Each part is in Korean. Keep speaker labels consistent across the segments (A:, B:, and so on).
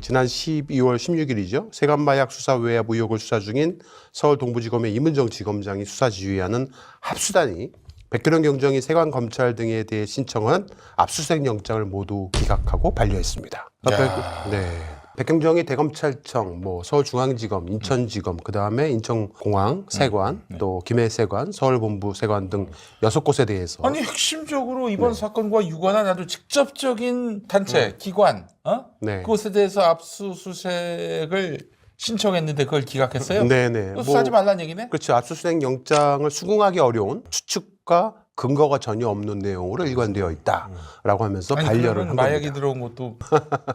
A: 지난 12월 16일이죠. 세관마약 수사 외압 의혹을 수사 중인 서울 동부지검의 이문정 지검장이 수사 지휘하는 합수단이 백현영 경정이 세관검찰 등에 대해 신청한 압수수색 영장을 모두 기각하고 반려했습니다. 네. 백경정이 대검찰청, 서울중앙지검, 인천지검, 그 다음에 인천공항 세관, 또 김해세관, 서울본부 세관 등 6곳에 대해서
B: 아니 핵심적으로 이번 사건과 유관한 아주 직접적인 단체, 기관,
A: 네.
B: 그것에 대해서 압수수색을 신청했는데 그걸 기각했어요?
A: 네네.
B: 수사하지 말라는 얘기네?
A: 그렇죠. 압수수색 영장을 수긍하기 어려운 추측과 근거가 전혀 없는 내용으로 일관되어 있다라고 하면서 반려를 한
B: 마약이
A: 겁니다.
B: 들어온 것도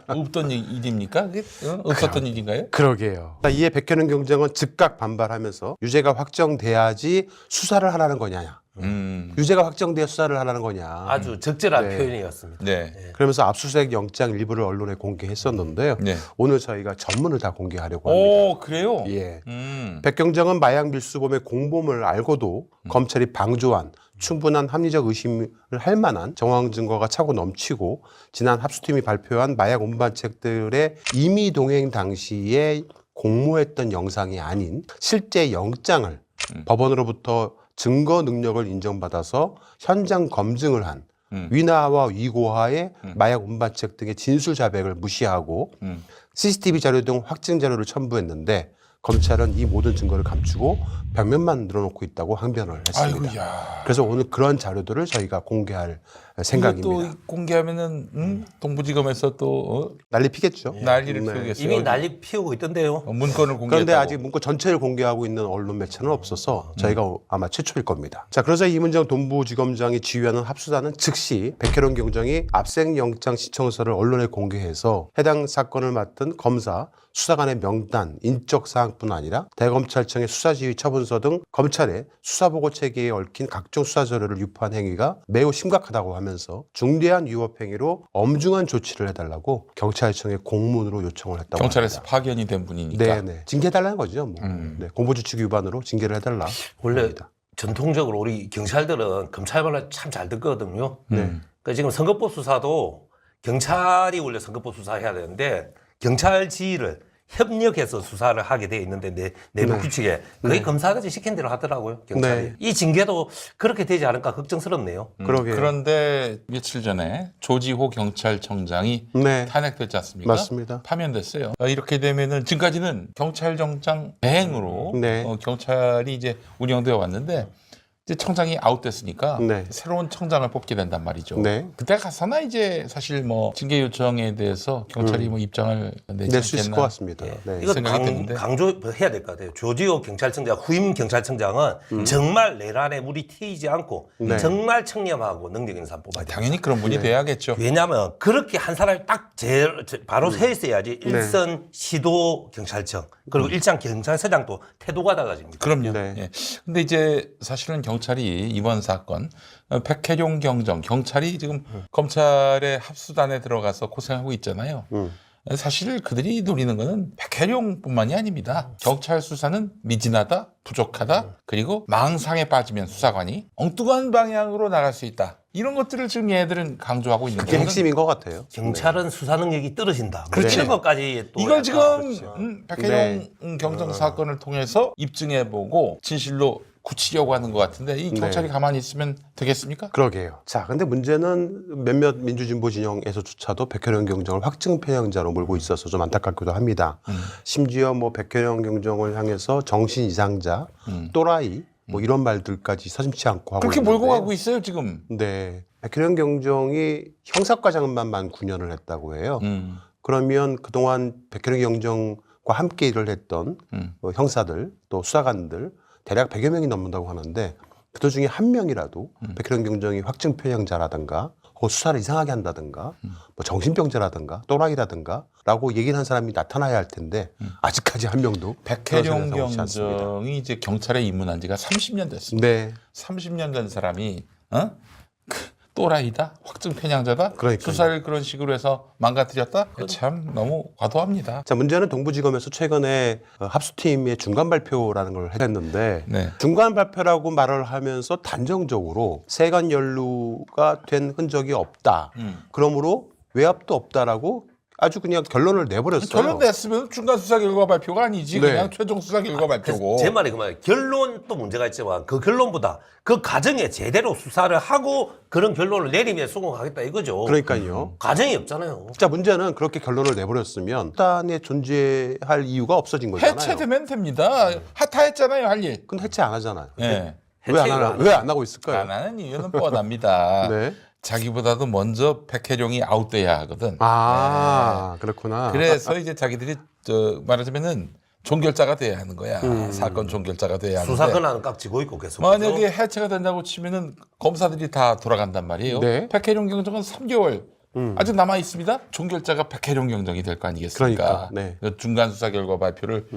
B: 없던 일입니까? 그게 없었던 일인가요?
A: 그러게요. 이에 백현영 경정은 즉각 반발하면서 유죄가 확정돼야지 수사를 하라는 거냐. 유죄가 확정돼야 수사를 하라는 거냐.
C: 아주 적절한 표현이었습니다.
B: 네.
A: 그러면서 압수수색 영장 일부를 언론에 공개했었는데요.
B: 네.
A: 오늘 저희가 전문을 다 공개하려고 합니다.
B: 오, 그래요?
A: 예. 백경정은 마약 밀수범의 공범을 알고도 검찰이 방조한 충분한 합리적 의심을 할 만한 정황 증거가 차고 넘치고 지난 합수팀이 발표한 마약 운반책들의 임의 동행 당시에 공모했던 영상이 아닌 실제 영장을 법원으로부터 증거 능력을 인정받아서 현장 검증을 한 위나와 위고하의 마약 운반책 등의 진술 자백을 무시하고 CCTV 자료 등 확증 자료를 첨부했는데 검찰은 이 모든 증거를 감추고 벽면만 늘어놓고 있다고 항변을 했습니다.
B: 아이고야.
A: 그래서 오늘 그런 자료들을 저희가 공개할 생각입니다.
B: 또 공개하면은 동부지검에서 또
A: 난리 피겠죠.
B: 난리를 피우겠어요.
C: 이미 난리 피우고 있던데요.
B: 문건을 공개했다고.
A: 그런데 아직 문건 전체를 공개하고 있는 언론 매체는 없어서 저희가 아마 최초일 겁니다. 자, 그래서 이문정 동부지검장이 지휘하는 합수단은 즉시 백현영 경정이 압수수색 영장 신청서를 언론에 공개해서 해당 사건을 맡은 검사, 수사관의 명단, 인적 사항뿐 아니라 대검찰청의 수사지휘 처분서 등 검찰의 수사보고 체계에 얽힌 각종 수사 자료를 유포한 행위가 매우 심각하다고 하면서 중대한 위법 행위로 엄중한 조치를 해달라고 경찰청에 공문으로 요청을 했다고
B: 경찰에서
A: 합니다.
B: 파견이 된 분이니까.
A: 네네. 징계해달라는 거죠. 네, 공보주축 위반으로 징계를 해달라.
C: 원래
A: 합니다.
C: 전통적으로 우리 경찰들은 검찰 말을 참 잘 듣거든요. 그러니까 지금 선거법 수사도 경찰이 원래 선거법 수사해야 되는데 경찰 지휘를 협력해서 수사를 하게 돼 있는데 내부 규칙에 거의 검사까지 시킨 대로 하더라고요. 경찰이.
A: 네.
C: 이 징계도 그렇게 되지 않을까 걱정스럽네요.
A: 그러게요.
B: 그런데 며칠 전에 조지호 경찰청장이
A: 네.
B: 탄핵됐지 않습니까?
A: 맞습니다.
B: 파면됐어요. 이렇게 되면은 지금까지는 경찰청장 배행으로
A: 네.
B: 경찰이 이제 운영되어 왔는데 이제 청장이 아웃됐으니까
A: 네.
B: 새로운 청장을 뽑게 된단 말이죠.
A: 네.
B: 그때 가서나 이제 사실 징계 요청에 대해서 경찰이 입장을 내지
A: 낼 수 있을
B: 않겠나.
A: 것 같습니다. 네.
C: 이거
B: 생각이 드는데.
C: 강조해야 될 것 같아요. 조지호 경찰청장, 후임 경찰청장은 정말 내란에 물이 튀지 않고
A: 네.
C: 정말 청렴하고 능력 있는 사람 뽑아야 돼요.
B: 당연히 그런 분이 돼야겠죠.
C: 왜냐하면 그렇게 한 사람이 딱 바로 서 있어야지 일선 시도 경찰청 그리고 일장 경찰서장도 태도가 달라집니다.
B: 그럼요.
A: 네.
B: 예. 근데 이제 사실은 경찰이 이번 사건 백혜룡 경찰이 지금 검찰의 합수단에 들어가서 고생하고 있잖아요. 사실 그들이 노리는 거는 백혜룡뿐만이 아닙니다. 경찰 수사는 미진하다, 부족하다, 그리고 망상에 빠지면 수사관이 엉뚱한 방향으로 나갈 수 있다. 이런 것들을 지금 얘들은 강조하고 있는
A: 그게
B: 거예요.
A: 핵심인 것 같아요.
C: 경찰은 수사 능력이 떨어진다.
B: 그렇죠.
C: 이런 것까지 또
B: 이걸
C: 약간
B: 지금 백혜룡 경정 사건을 통해서 입증해보고 진실로 굳히려고 하는 것 같은데 이 경찰이 가만히 있으면 되겠습니까?
A: 그러게요. 자, 근데 문제는 몇몇 민주진보 진영에서조차도 백현영 경정을 확증 편향자로 몰고 있어서 좀 안타깝기도 합니다. 심지어 백현영 경정을 향해서 정신 이상자, 또라이 이런 말들까지 서슴지 않고 하고
B: 그렇게
A: 있는데
B: 몰고 가고 있어요 지금.
A: 네. 백현영 경정이 형사과정만 만 9년을 했다고 해요. 그러면 그동안 백현영 경정과 함께 일을 했던 형사들 또 수사관들 대략 100여 명이 넘는다고 하는데 그들 중에 한 명이라도 백현영 경정이 확증 편향자라든가 수사를 이상하게 한다든가 정신병자라든가 또라이라든가 라고 얘기를 한 사람이 나타나야 할 텐데 아직까지 한 명도
B: 백혜룡
A: 그런 사람이 오지
B: 경정이 이제 경찰에 입문한 지가 30년 됐습니다.
A: 네.
B: 30년 된 사람이 또라이다, 확증 편향자다,
A: 그러니까요.
B: 수사를 그런 식으로 해서 망가뜨렸다. 참 너무 과도합니다.
A: 자, 문제는 동부지검에서 최근에 합수팀의 중간 발표라는 걸 했는데
B: 네.
A: 중간 발표라고 말을 하면서 단정적으로 세관 연루가 된 흔적이 없다. 그러므로 외압도 없다라고 아주 그냥 결론을 내버렸어요.
B: 결론 냈으면 중간 수사 결과 발표가 아니지
A: 네.
B: 그냥 최종 수사 결과 발표고.
C: 제 말이 그 말이에요. 결론도 문제가 있지만 그 결론보다 그 과정에 제대로 수사를 하고 그런 결론을 내리면 성공하겠다 이거죠.
A: 그러니까요.
C: 과정이 없잖아요.
A: 진짜 문제는 그렇게 결론을 내버렸으면 수단에 존재할 이유가 없어진 거잖아요.
B: 해체되면 됩니다. 하타했잖아요 할 일.
A: 근데 해체 안 하잖아요.
B: 네.
A: 왜 안 하고 있을까요?
B: 안 하는 이유는 뻔합니다.
A: 네.
B: 자기보다도 먼저 백혜룡이 아웃돼야 하거든.
A: 아, 그렇구나.
B: 그래서 이제 자기들이 말하자면은 종결자가 돼야 하는 거야. 사건 종결자가 돼야 하는데.
C: 수사 권한은 깍 쥐고 있고 계속.
B: 만약에 해체가 된다고 치면은 검사들이 다 돌아간단 말이에요.
A: 네.
B: 백혜룡 경정은 3개월 아직 남아 있습니다. 종결자가 백혜룡 경정이 될 거 아니겠습니까?
A: 그러니까, 네.
B: 그 중간 수사 결과 발표를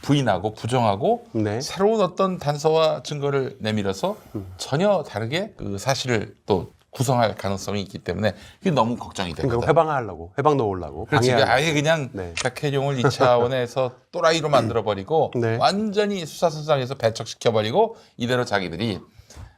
B: 부인하고 부정하고
A: 네.
B: 새로운 어떤 단서와 증거를 내밀어서 전혀 다르게 그 사실을 또 구성할 가능성이 있기 때문에 그게 너무 걱정이 되거든.
A: 그러니까 회방하려고, 회방 넣으려고.
B: 그렇지.
A: 방해하려고.
B: 아예 그냥
A: 네.
B: 백혜룡을 2차원에서 또라이로 만들어버리고
A: 네.
B: 완전히 수사선상에서 배척시켜버리고 이대로 자기들이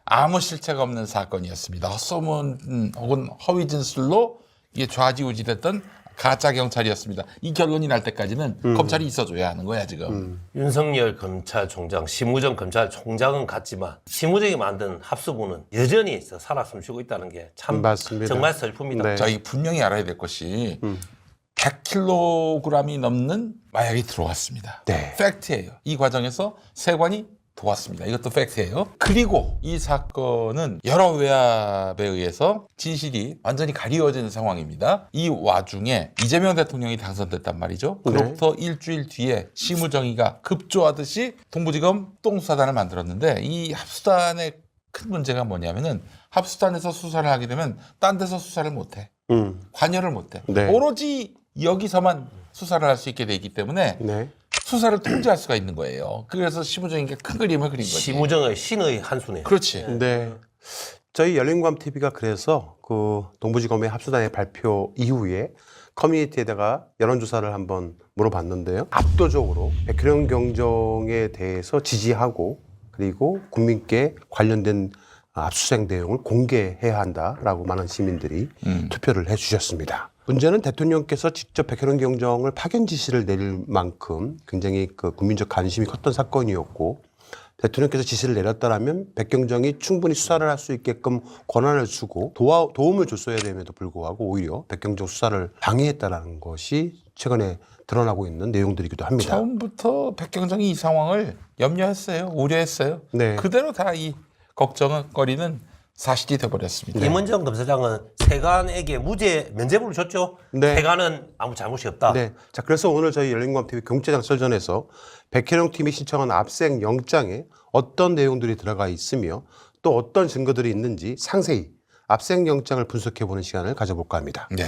B: 아무 실체가 없는 사건이었습니다. 헛소문 혹은 허위 진술로 이게 좌지우지됐던 가짜 경찰이었습니다. 이 결론이 날 때까지는 검찰이 있어줘야 하는 거야 지금.
C: 윤석열 검찰총장, 심우정 검찰총장은 같지만 심우정이 만든 합수부는 여전히 살아 숨쉬고 있다는 게 참
A: 맞습니다.
C: 정말 슬픕니다.
A: 네.
B: 자, 이 분명히 알아야 될 것이 100kg이 넘는 마약이 들어왔습니다.
A: 네.
B: 팩트예요. 이 과정에서 세관이 도왔습니다. 이것도 팩트예요. 그리고 이 사건은 여러 외압에 의해서 진실이 완전히 가리워지는 상황입니다. 이 와중에 이재명 대통령이 당선됐단 말이죠. 그로부터 일주일 뒤에 심우정이가 급조하듯이 동부지검 똥수사단을 만들었는데 이 합수단의 큰 문제가 뭐냐면은 합수단에서 수사를 하게 되면 딴 데서 수사를 못해. 관여를 못해.
A: 네.
B: 오로지 여기서만 수사를 할 수 있게 돼 있기 때문에
A: 네.
B: 수사를 통제할 수가 있는 거예요. 그래서 심우정이가 큰 그림을 그린 거지.
C: 심우정의 신의 한 수네요.
B: 그렇지.
A: 네. 저희 열린광 TV가 그래서 그 동부지검의 합수단의 발표 이후에 커뮤니티에다가 여론조사를 한번 물어봤는데요. 압도적으로 백혜룡 경정에 대해서 지지하고 그리고 국민께 관련된 압수수색 내용을 공개해야 한다라고 많은 시민들이 투표를 해주셨습니다. 문제는 대통령께서 직접 백혜룡 경정을 파견 지시를 내릴 만큼 굉장히 그 국민적 관심이 컸던 사건이었고 대통령께서 지시를 내렸다라면 백경정이 충분히 수사를 할 수 있게끔 권한을 주고 도움을 줬어야 됨에도 불구하고 오히려 백경정 수사를 방해했다라는 것이 최근에 드러나고 있는 내용들이기도 합니다.
B: 처음부터 백경정이 이 상황을 염려했어요. 우려했어요.
A: 네.
B: 그대로 다 이 걱정거리는 사실이 돼버렸습니다.
C: 임은정 검사장은 세관에게 무죄 면죄부를 줬죠.
A: 네.
C: 세관은 아무 잘못이 없다.
A: 네. 자, 그래서 오늘 저희 열린광TV 경제장 설전에서 백혜룡 팀이 신청한 압색 영장에 어떤 내용들이 들어가 있으며 또 어떤 증거들이 있는지 상세히 압색 영장을 분석해보는 시간을 가져볼까 합니다.
B: 네.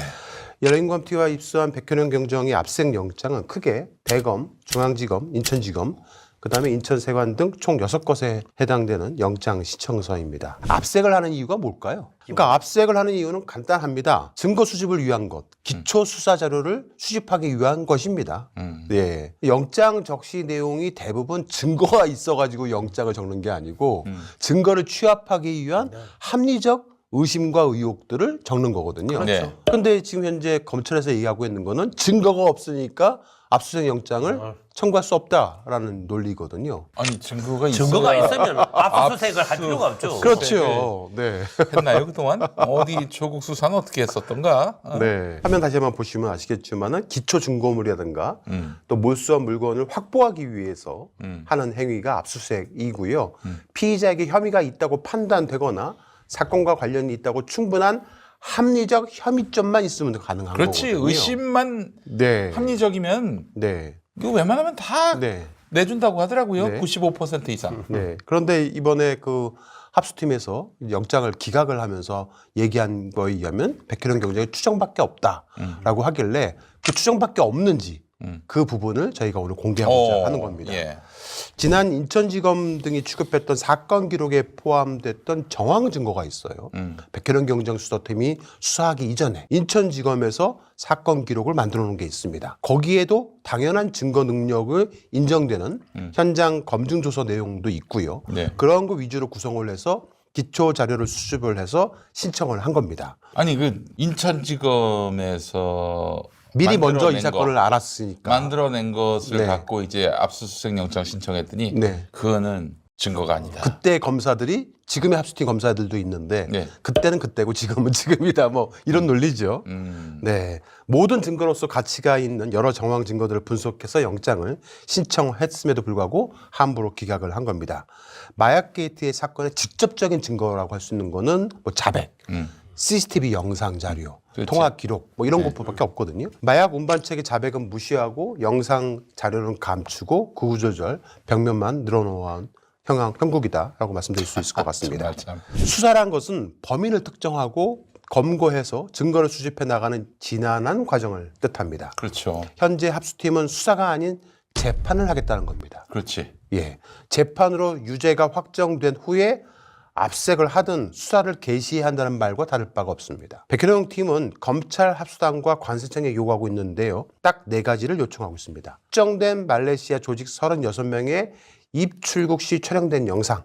A: 열린광TV와 입수한 백혜룡 경정의 압색 영장은 크게 대검, 중앙지검, 인천지검, 그다음에 인천세관 등 총 6곳에 해당되는 영장 신청서입니다. 압색을 하는 이유가 뭘까요? 그러니까 압색을 하는 이유는 간단합니다. 증거 수집을 위한 것, 기초 수사 자료를 수집하기 위한 것입니다. 네. 영장 적시 내용이 대부분 증거가 있어가지고 영장을 적는 게 아니고 증거를 취합하기 위한 합리적 의심과 의혹들을 적는 거거든요.
B: 네.
A: 그런데 지금 현재 검찰에서 얘기하고 있는 거는 증거가 없으니까 압수수색 영장을 청구할 수 없다라는 논리거든요.
B: 아니 증거가
C: 있으면 압수수색을 할 필요가 없죠.
A: 그렇죠. 네.
B: 했나요 그동안? 어디 조국 수사는 어떻게 했었던가?
A: 네. 화면 다시 한번 보시면 아시겠지만은 기초 증거물이라든가 또 몰수한 물건을 확보하기 위해서 하는 행위가 압수수색이고요. 피의자에게 혐의가 있다고 판단되거나 사건과 관련이 있다고 충분한 합리적 혐의점만 있으면 가능한
B: 그렇지.
A: 거거든요.
B: 의심만
A: 네.
B: 합리적이면
A: 네.
B: 이거 웬만하면 다
A: 네.
B: 내준다고 하더라고요.
A: 네.
B: 95% 이상.
A: 네. 그런데 이번에 그 합수팀에서 영장을 기각을 하면서 얘기한 거에 의하면 백혜룡 경정이 추정밖에 없다라고 하길래 그 추정밖에 없는지 그 부분을 저희가 오늘 공개하고자 하는 겁니다.
B: 예.
A: 지난 인천지검 등이 취급했던 사건 기록에 포함됐던 정황 증거가 있어요. 백혜룡 경정수사팀이 수사하기 이전에 인천지검에서 사건 기록을 만들어 놓은 게 있습니다. 거기에도 당연한 증거 능력을 인정되는 현장 검증 조서 내용도 있고요.
B: 네.
A: 그런 거 위주로 구성을 해서 기초 자료를 수집을 해서 신청을 한 겁니다.
B: 아니 그 인천지검에서
A: 미리 먼저 이
B: 만들어낸
A: 사건을 알았으니까.
B: 만들어낸 것을
A: 네.
B: 갖고 이제 압수수색 영장 신청했더니
A: 네.
B: 그거는 증거가 아니다.
A: 그때 검사들이 지금의 합수팀 검사들도 있는데
B: 네.
A: 그때는 그때고 지금은 지금이다 뭐 이런 논리죠. 네, 모든 증거로서 가치가 있는 여러 정황 증거들을 분석해서 영장을 신청했음에도 불구하고 함부로 기각을 한 겁니다. 마약 게이트의 사건의 직접적인 증거라고 할 수 있는 거는 뭐 자백, CCTV 영상 자료,
B: 그렇지.
A: 통화 기록 뭐 이런 것밖에 없거든요. 마약 운반책의 자백은 무시하고 영상 자료는 감추고 구구절절 벽면만 늘어놓은 형국이다라고 말씀드릴 수 있을 것 같습니다.
B: 정말 참.
A: 수사란 것은 범인을 특정하고 검거해서 증거를 수집해 나가는 지난한 과정을 뜻합니다.
B: 그렇죠.
A: 현재 합수팀은 수사가 아닌 재판을 하겠다는 겁니다.
B: 그렇지.
A: 예, 재판으로 유죄가 확정된 후에 압색을 하든 수사를 개시해야 한다는 말과 다를 바가 없습니다. 백현영 팀은 검찰 합수단과 관세청에 요구하고 있는데요. 딱 4가지를 요청하고 있습니다. 특정된 말레이시아 조직 36명의 입출국 시 촬영된 영상,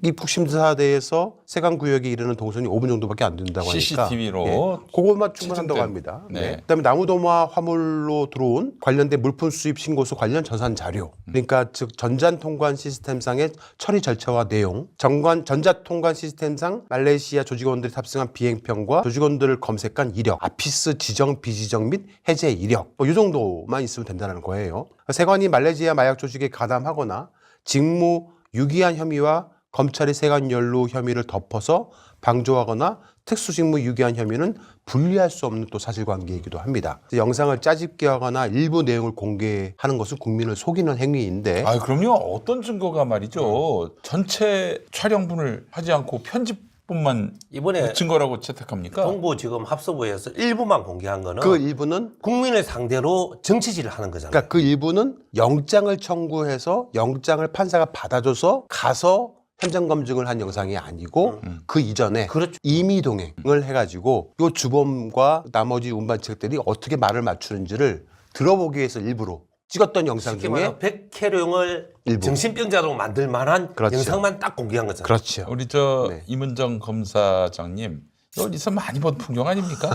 A: 입국 심사대에서 세관구역에 이르는 동선이 5분 정도밖에 안 된다고 하니까
B: CCTV로
A: 예, 그것만 충분한다고
B: 채점된-
A: 합니다.
B: 네.
A: 네. 그다음에 나무도마 화물로 들어온 관련된 물품 수입 신고서 관련 전산 자료, 그러니까 즉 전자통관 시스템상의 처리 절차와 내용, 전자통관 시스템상 말레이시아 조직원들이 탑승한 비행편과 조직원들을 검색한 이력, 아피스 지정 비지정 및 해제 이력, 뭐 이 정도만 있으면 된다는 거예요. 세관이 말레이시아 마약 조직에 가담하거나 직무 유기한 혐의와 검찰이 세관 연루 혐의를 덮어서 방조하거나 특수직무 유기한 혐의는 분리할 수 없는 또 사실관계이기도 합니다. 영상을 짜집기 하거나 일부 내용을 공개하는 것은 국민을 속이는 행위인데
B: 아, 그럼요. 어떤 증거가 말이죠. 전체 촬영분을 하지 않고 편집분만
C: 이번에
B: 증거라고 채택합니까?
C: 동부 지금 합수부에서 일부만 공개한 거는
A: 그 일부는
C: 국민을 상대로 정치질을 하는 거잖아요.
A: 그러니까 그 일부는 영장을 청구해서 영장을 판사가 받아줘서 가서 현장 검증을 한 영상이 아니고 그 이전에
C: 그렇죠.
A: 임의 동행을 해가지고 요 주범과 나머지 운반책들이 어떻게 말을 맞추는지를 들어보기 위해서 일부러 찍었던 영상
C: 쉽게
A: 중에
C: 말하면 백혜룡을
A: 일부.
C: 정신병자로 만들 만한
A: 그렇죠.
C: 영상만 딱 공개한 거잖아요.
A: 그렇죠.
B: 우리 저
A: 네.
B: 임은정 검사장님, 어디서 많이 본 풍경 아닙니까?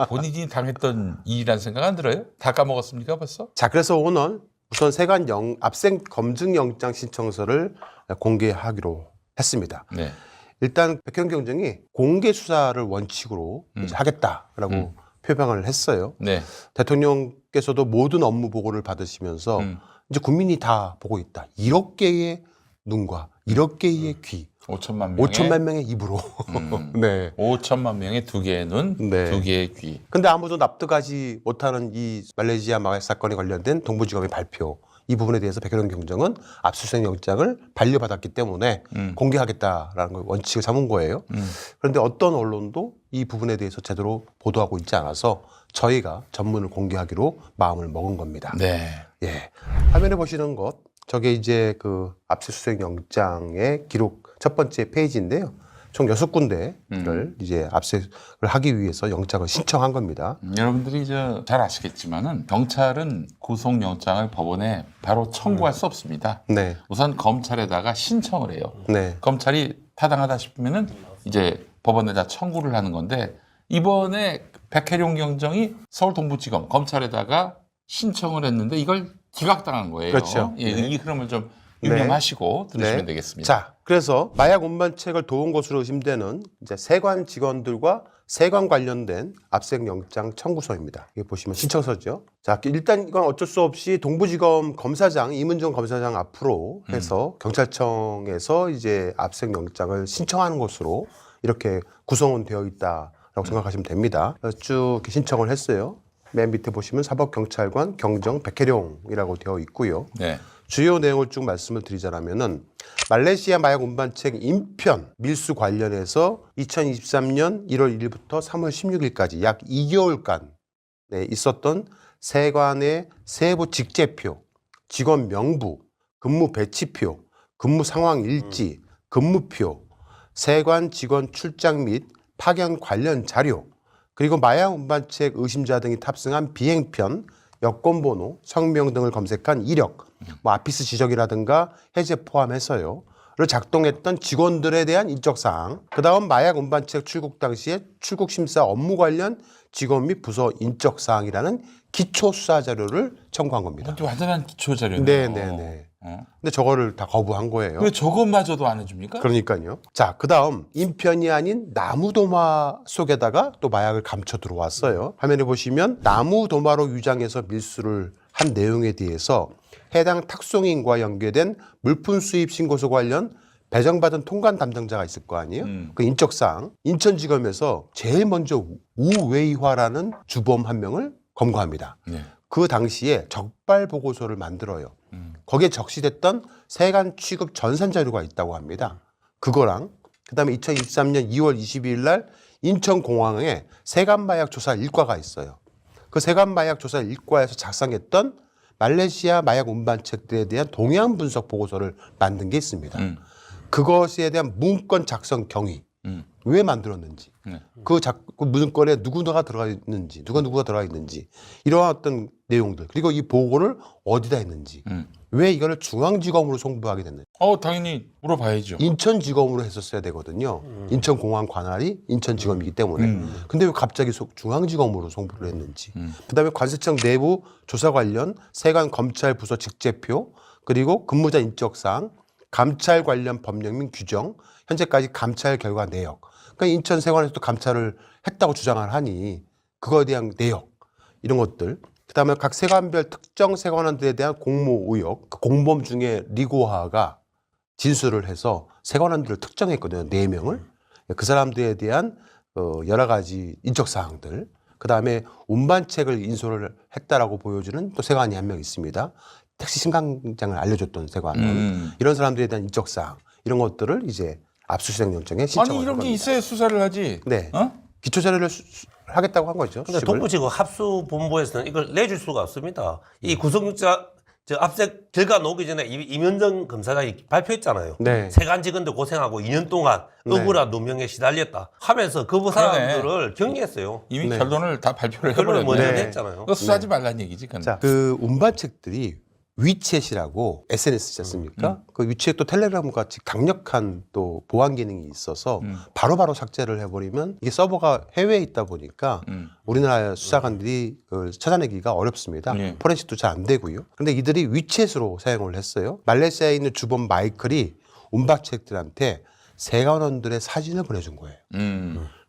B: 본인이 당했던 일이란 생각 안 들어요? 다 까먹었습니까 벌써?
A: 자, 그래서 오늘 우선 세관 압생 검증 영장 신청서를 공개하기로 했습니다.
B: 네.
A: 일단 백현경정이 공개 수사를 원칙으로 이제 하겠다라고 표명을 했어요.
B: 네.
A: 대통령께서도 모든 업무 보고를 받으시면서 이제 국민이 다 보고 있다. 1억 개의 눈과 1억 개의 귀,
B: 5천만 명의
A: 5천만 명의 입으로. 네.
B: 5천만 명의 2개의 눈,
A: 네.
B: 2개의 귀.
A: 근데 아무도 납득하지 못하는 이 말레이시아 마약 사건에 관련된 동부지검의 발표, 이 부분에 대해서 백현영 경정은 압수수색 영장을 반려받았기 때문에 공개하겠다라는 걸 원칙을 삼은 거예요. 그런데 어떤 언론도 이 부분에 대해서 제대로 보도하고 있지 않아서 저희가 전문을 공개하기로 마음을 먹은 겁니다.
B: 네.
A: 예. 화면에 보시는 것, 저게 이제 그 압수수색 영장의 기록 첫 번째 페이지인데요. 총 6군데를 이제 압수를 하기 위해서 영장을 신청한 겁니다.
B: 여러분들이 잘 아시겠지만은 경찰은 구속영장을 법원에 바로 청구할 수 없습니다.
A: 네.
B: 우선 검찰에다가 신청을 해요.
A: 네.
B: 검찰이 타당하다 싶으면은 이제 법원에다 청구를 하는 건데 이번에 백혜룡 경정이 서울 동부지검 검찰에다가 신청을 했는데 이걸 기각당한 거예요.
A: 그렇죠.
B: 예,
A: 네.
B: 이 흐름을 좀 유념하시고 들으시면 되겠습니다.
A: 자, 그래서 마약 운반책을 도운 것으로 의심되는 이제 세관 직원들과 세관 관련된 압색 영장 청구서입니다. 이게 보시면 신청서죠. 자, 일단 이건 어쩔 수 없이 동부지검 검사장 임은정 검사장 앞으로 해서 경찰청에서 이제 압색 영장을 신청하는 것으로 이렇게 구성은 되어 있다라고 생각하시면 됩니다. 그래서 쭉 이렇게 신청을 했어요. 맨 밑에 보시면 사법경찰관 경정 백혜룡이라고 되어 있고요.
B: 네.
A: 주요 내용을 쭉 말씀을 드리자면은 말레이시아 마약 운반책 인편 밀수 관련해서 2023년 1월 1일부터 3월 16일까지 약 2개월간 있었던 세관의 세부 직제표, 직원 명부, 근무 배치표, 근무 상황 일지, 근무표, 세관 직원 출장 및 파견 관련 자료, 그리고 마약 운반책 의심자 등이 탑승한 비행편, 여권번호, 성명 등을 검색한 이력, 뭐 아피스 지적이라든가 해제 포함해서요. 작동했던 직원들에 대한 인적 사항, 그다음 마약 운반책 출국 당시에 출국 심사 업무 관련 직원 및 부서 인적 사항이라는 기초 수사 자료를 청구한 겁니다.
B: 이건 완전한 기초 자료네요.
A: 네네네. 근데 저거를 다 거부한 거예요.
B: 왜 저것마저도 안 해줍니까?
A: 그러니까요. 자, 그다음 인편이 아닌 나무도마 속에다가 또 마약을 감춰 들어왔어요. 화면에 보시면 나무도마로 위장해서 밀수를 한 내용에 대해서 해당 탁송인과 연계된 물품 수입 신고서 관련 배정받은 통관 담당자가 있을 거 아니에요. 그 인적사항 인천지검에서 제일 먼저 우웨이화라는 주범 한 명을 검거합니다.
B: 네.
A: 그 당시에 적발 보고서를 만들어요. 거기에 적시됐던 세관 취급 전산 자료가 있다고 합니다. 그거랑 그다음에 2023년 2월 22일 날 인천공항에 세관마약 조사 일과가 있어요. 그 세관마약 조사 일과에서 작성했던 말레이시아 마약 운반책들에 대한 동향 분석 보고서를 만든 게 있습니다. 그것에 대한 문건 작성 경위, 왜 만들었는지, 그 문건에 누구가 들어가 있는지, 누가 들어가 있는지, 이러한 어떤 내용들, 그리고 이 보고를 어디다 했는지, 왜 이거를 중앙지검으로 송부하게 됐는지.
B: 당연히 물어봐야죠.
A: 인천지검으로 했었어야 되거든요. 인천공항 관할이 인천지검이기 때문에. 근데 왜 갑자기 중앙지검으로 송부를 했는지. 그다음에 관세청 내부 조사 관련 세관 검찰 부서 직제표, 그리고 근무자 인적사항, 감찰 관련 법령 및 규정, 현재까지 감찰 결과 내역. 그러니까 인천 세관에서도 감찰을 했다고 주장을 하니 그거에 대한 내역, 이런 것들. 그다음에 각 세관별 특정 세관원들에 대한 공모 의혹, 그 공범 중에 리고하가 진술을 해서 세관원들을 특정했거든요. 4명을. 그 사람들에 대한 여러 가지 인적 사항들. 그다음에 운반책을 인솔을 했다라고 보여주는 또 세관이 한 명 있습니다. 택시 신강장을 알려줬던 세관원. 이런 사람들에 대한 인적 사항, 이런 것들을 이제 압수수색 영장에 신청을
B: 아니 이런 게 있어야 수사를 하지.
A: 네. 기초 자료를 하겠다고 한 거죠.
C: 근데 동부지구 합수본부에서는 이걸 내줄 수가 없습니다. 이 구속영장 압수수색 결과 나오기 전에 임현정 검사장이 발표했잖아요.
A: 네.
C: 세관 직원들 고생하고 2년 동안 억울한 누명에 시달렸다 하면서 그 사람들을 격리했어요.
B: 이미
A: 네.
B: 결론을 다 발표를
C: 결론을
B: 해버렸네.
C: 먼저
A: 네.
C: 냈잖아요.
B: 그거 수사하지 말라는 얘기지. 그건.
A: 자, 그 운반책들이 위챗이라고 SNS지 않습니까? 그 위챗 또 텔레그램 같이 강력한 또 보안 기능이 있어서 바로바로 삭제를 해버리면 이게 서버가 해외에 있다 보니까 우리나라 수사관들이 그걸 찾아내기가 어렵습니다.
B: 네.
A: 포렌식도 잘 안 되고요. 그런데 이들이 위챗으로 사용을 했어요. 말레이시아에 있는 주범 마이클이 운반책들한테 세관원들의 사진을 보내준 거예요.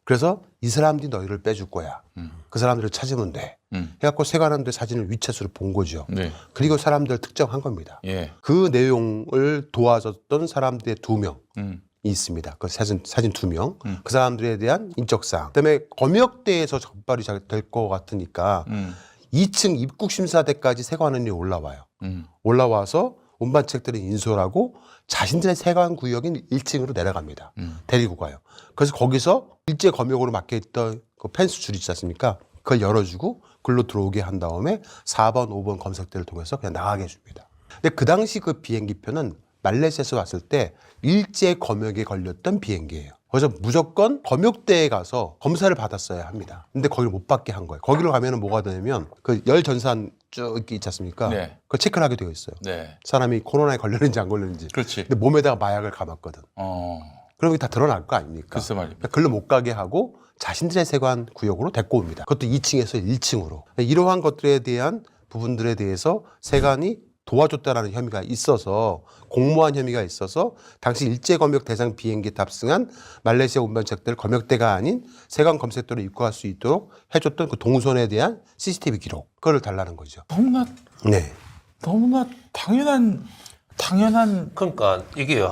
A: 그래서 이 사람들이 너희를 빼줄 거야. 그 사람들을 찾으면 돼. 해갖고 세관원들 사진을 위챗으로 본 거죠.
B: 네.
A: 그리고 사람들을 특정한 겁니다.
B: 예.
A: 그 내용을 도와줬던 사람들의 2명이 있습니다. 그 사진 2명. 그 사람들에 대한 인적사항. 그다음에 검역대에서 적발이 될 것 같으니까 2층 입국심사대까지 세관원이 올라와요. 올라와서 운반책들을 인솔하고 자신들의 세관 구역인 1층으로 내려갑니다. 데리고 가요. 그래서 거기서 일제 검역으로 막혀있던 그 펜스 줄 있지 않습니까? 그걸 열어주고 글로 들어오게 한 다음에 4번, 5번 검색대를 통해서 그냥 나가게 해줍니다. 근데 그 당시 그 비행기표는 말레이시아에서 왔을 때 일제 검역에 걸렸던 비행기예요. 그래서 무조건 검역대에 가서 검사를 받았어야 합니다. 근데 거기를 못 받게 한 거예요. 거기로 가면은 뭐가 되냐면 그 열 전산 쭉 있지 않습니까?
B: 네.
A: 그걸 체크를 하게 되어 있어요.
B: 네.
A: 사람이 코로나에 걸렸는지 안 걸렸는지.
B: 그렇지.
A: 근데 몸에다가 마약을 감았거든. 그럼 이게 다 드러날 거 아닙니까?
B: 글쎄 말이야.
A: 그러니까 글로 못 가게 하고 자신들의 세관 구역으로 데리고 옵니다. 그것도 2층에서 1층으로. 이러한 것들에 대한 부분들에 대해서 세관이 도와줬다라는 혐의가 있어서, 공모한 혐의가 있어서 당시 일제검역 대상 비행기에 탑승한 말레이시아 운반책들 검역대가 아닌 세관 검색대로 입국할 수 있도록 해줬던 그 동선에 대한 CCTV 기록, 그거를 달라는 거죠.
B: 너무나 당연한
C: 그러니까 이게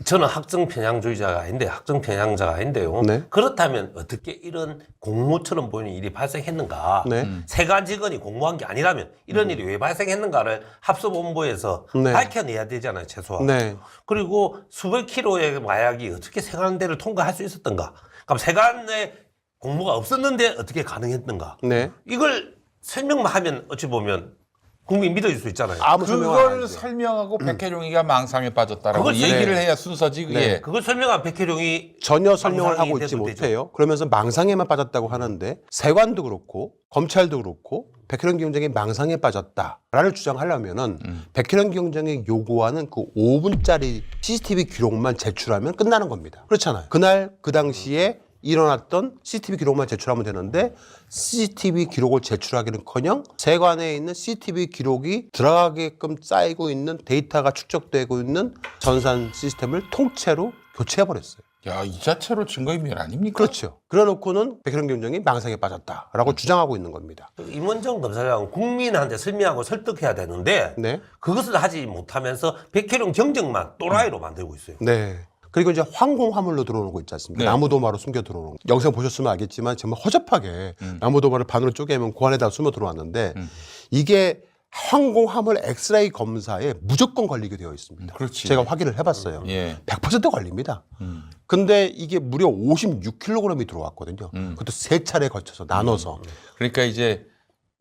C: 저는 학정 편향주의자가 아닌데 학정 편향자가 아닌데요.
A: 네.
C: 그렇다면 어떻게 이런 공모처럼 보이는 일이 발생했는가?
A: 네.
C: 세관 직원이 공모한 게 아니라면 이런 일이 왜 발생했는가를 합수본부에서
A: 네.
C: 밝혀내야 되잖아요, 최소한.
A: 네.
C: 그리고 수백 킬로의 마약이 어떻게 세관대를 통과할 수 있었던가? 그럼 세관에 공모가 없었는데 어떻게 가능했는가?
A: 네.
C: 이걸 설명만 하면 어찌 보면 국민 믿어줄 수 있잖아요.
A: 아무 설명을 안
B: 그걸
A: 하는데.
B: 설명하고 백혜룡이가 망상에 빠졌다라고
C: 그걸
B: 얘기를
A: 네.
B: 해야 순서지 그게.
A: 네.
C: 그걸 설명한 백혜룡이
A: 전혀 설명을
C: 망상이
A: 하고 있지
C: 돼도 되죠.
A: 못해요. 그러면서 망상에만 빠졌다고 하는데 세관도 그렇고 검찰도 그렇고 백혜련 경정이 망상에 빠졌다라를 주장하려면은 백혜련 경정이 요구하는 그 5분짜리 CCTV 기록만 제출하면 끝나는 겁니다. 그렇잖아요. 그날 그 당시에 일어났던 CCTV 기록만 제출하면 되는데 CCTV 기록을 제출하기는커녕 세관에 있는 CCTV 기록이 들어가게끔 쌓이고 있는 데이터가 축적되고 있는 전산 시스템을 통째로 교체해버렸어요.
B: 야, 이 자체로 증거인멸 아닙니까?
A: 그렇죠. 그래놓고는 백혜련 경정이 망상에 빠졌다라고 주장하고 있는 겁니다.
C: 임원정 검사장은 국민한테 설명하고 설득해야 되는데
A: 네.
C: 그것을 하지 못하면서 백혜룡 경정만 또라이로 만들고 있어요.
A: 네. 그리고 이제 황공화물로 들어오는 거 있지 않습니까?
B: 네.
A: 나무도마로 숨겨 들어오는 거. 영상 보셨으면 알겠지만 정말 허접하게 나무도마를 반으로 쪼개면 그 안에다 숨어 들어왔는데 이게 황공화물 엑스레이 검사에 무조건 걸리게 되어 있습니다.
B: 그렇지.
A: 제가 확인을 해봤어요.
B: 예.
A: 100% 걸립니다. 근데 이게 무려 56kg이 들어왔거든요. 그것도 3차례 거쳐서 나눠서.
B: 그러니까 이제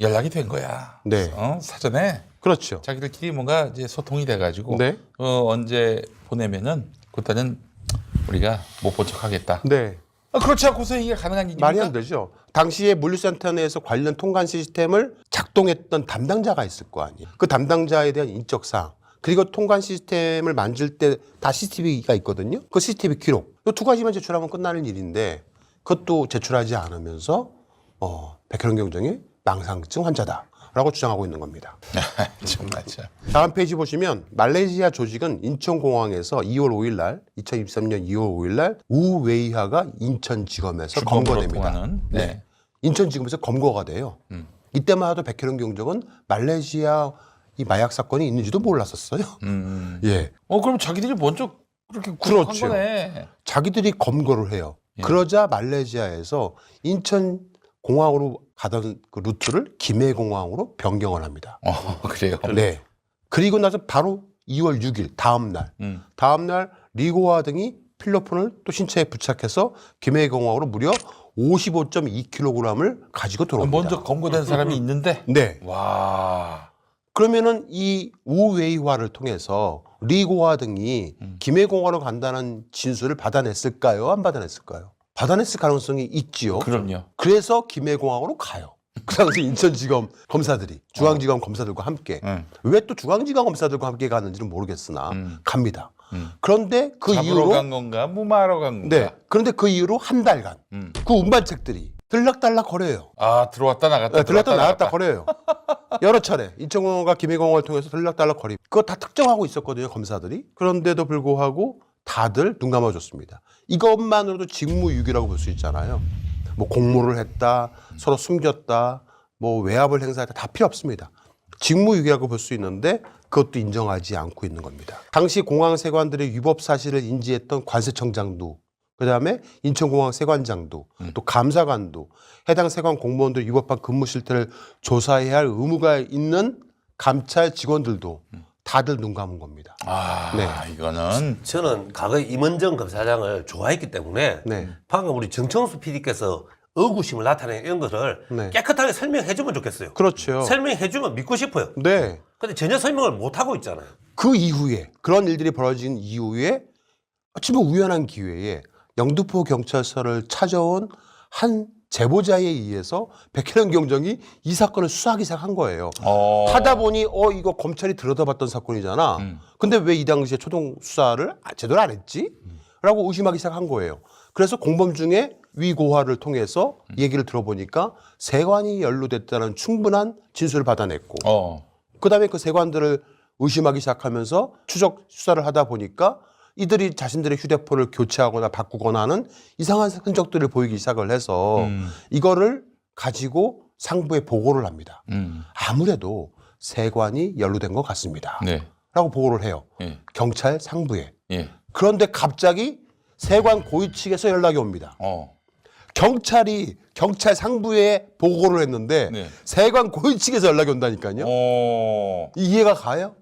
B: 연락이 된 거야.
A: 네.
B: 사전에
A: 그렇죠.
B: 자기들끼리 뭔가 이제 소통이 돼가지고
A: 네.
B: 언제 보내면은 그때는 우리가 못 본 척하겠다.
A: 네.
B: 그렇지 않고서 이게 가능한 일입니까?
A: 말이 안 되죠. 당시에 물류센터 내에서 관련 통관 시스템을 작동했던 담당자가 있을 거 아니에요. 그 담당자에 대한 인적사항 그리고 통관 시스템을 만질 때 다 CCTV가 있거든요. 그 CCTV 기록 이 2가지만 제출하면 끝나는 일인데 그것도 제출하지 않으면서 백혜련 경정이 망상증 환자다라고 주장하고 있는 겁니다.
B: 정말 참.
A: 다음 페이지 보시면 말레이시아 조직은 인천공항에서 2월 5일 날 2023년 2월 5일 날 우웨이하가 인천지검에서 검거됩니다.
B: 통하는, 네.
A: 인천지검에서 검거가 돼요. 이때만 해도 백혜련 경정은 말레이시아 이 마약 사건이 있는지도 몰랐었어요. 예,
B: 그럼 자기들이 먼저 그렇게 구속한
A: 그렇죠.
B: 거네.
A: 자기들이 검거를 해요.
B: 예.
A: 그러자 말레이시아에서 인천공항으로 가던 그 루트를 김해공항으로 변경을 합니다.
B: 그래요.
A: 네. 그리고 나서 바로 2월 6일 다음 날 리고아 등이 필로폰을 또 신체에 부착해서 김해공항으로 무려 55.2kg을 가지고 들어옵니다.
B: 먼저 검거된 사람이 있는데.
A: 네.
B: 와.
A: 그러면은 이 우웨이화를 통해서 리고아 등이 김해공항으로 간다는 진술을 받아냈을까요? 안 받아냈을까요? 받아냈을 가능성이 있지요.
B: 그럼요.
A: 그래서 김해공항으로 가요. 그 당시 인천지검 검사들이 중앙지검 검사들과 함께 왜 또 중앙지검 검사들과 함께 가는지는 모르겠으나 갑니다. 그런데 그
B: 잡으러
A: 이후로
B: 간 건가 무마하러 간 건가?
A: 네. 그런데 그 이후로 한 달간 그 운반책들이 들락달락 거려요.
B: 들어왔다 나갔다.
A: 들락달락 나갔다 거려요. 여러 차례 인천공항과 김해공항을 통해서 들락달락 거리. 그거 다 특정하고 있었거든요, 검사들이. 그런데도 불구하고 다들 눈 감아줬습니다. 이것만으로도 직무유기라고 볼 수 있잖아요. 뭐 공모를 했다, 서로 숨겼다, 뭐 외압을 행사했다 다 필요 없습니다. 직무유기라고 볼 수 있는데 그것도 인정하지 않고 있는 겁니다. 당시 공항 세관들의 위법 사실을 인지했던 관세청장도 그다음에 인천공항 세관장도 또 감사관도 해당 세관 공무원들 위법한 근무 실태를 조사해야 할 의무가 있는 감찰 직원들도 다들 눈 감은 겁니다. 네.
B: 이거는
C: 저는 과거 임원정 검사장을 좋아했기 때문에
A: 네.
C: 방금 우리 정청수 PD께서 의구심을 나타낸 이런 것을
A: 네.
C: 깨끗하게 설명해주면 좋겠어요.
A: 그렇죠.
C: 설명해주면 믿고 싶어요.
A: 네.
C: 근데 전혀 설명을 못하고 있잖아요.
A: 그 이후에 그런 일들이 벌어진 이후에 정말 우연한 기회에 영등포 경찰서를 찾아온 한 제보자에 의해서 백혜련 경정이 이 사건을 수사하기 시작한 거예요. 하다 보니 이거 검찰이 들여다봤던 사건이잖아. 근데 왜 이 당시에 초동 수사를 제대로 안 했지? 라고 의심하기 시작한 거예요. 그래서 공범 중에 위고화를 통해서 얘기를 들어보니까 세관이 연루됐다는 충분한 진술을 받아냈고 그다음에 그 세관들을 의심하기 시작하면서 추적 수사를 하다 보니까 이들이 자신들의 휴대폰을 교체하거나 바꾸거나 하는 이상한 흔적들을 보이기 시작을 해서 이거를 가지고 상부에 보고를 합니다. 아무래도 세관이 연루된 것 같습니다.
B: 네.
A: 라고 보고를 해요.
B: 예.
A: 경찰 상부에.
B: 예.
A: 그런데 갑자기 세관 고위 측에서 연락이 옵니다. 경찰이 경찰 상부에 보고를 했는데
B: 네.
A: 세관 고위 측에서 연락이 온다니까요. 이해가 가요?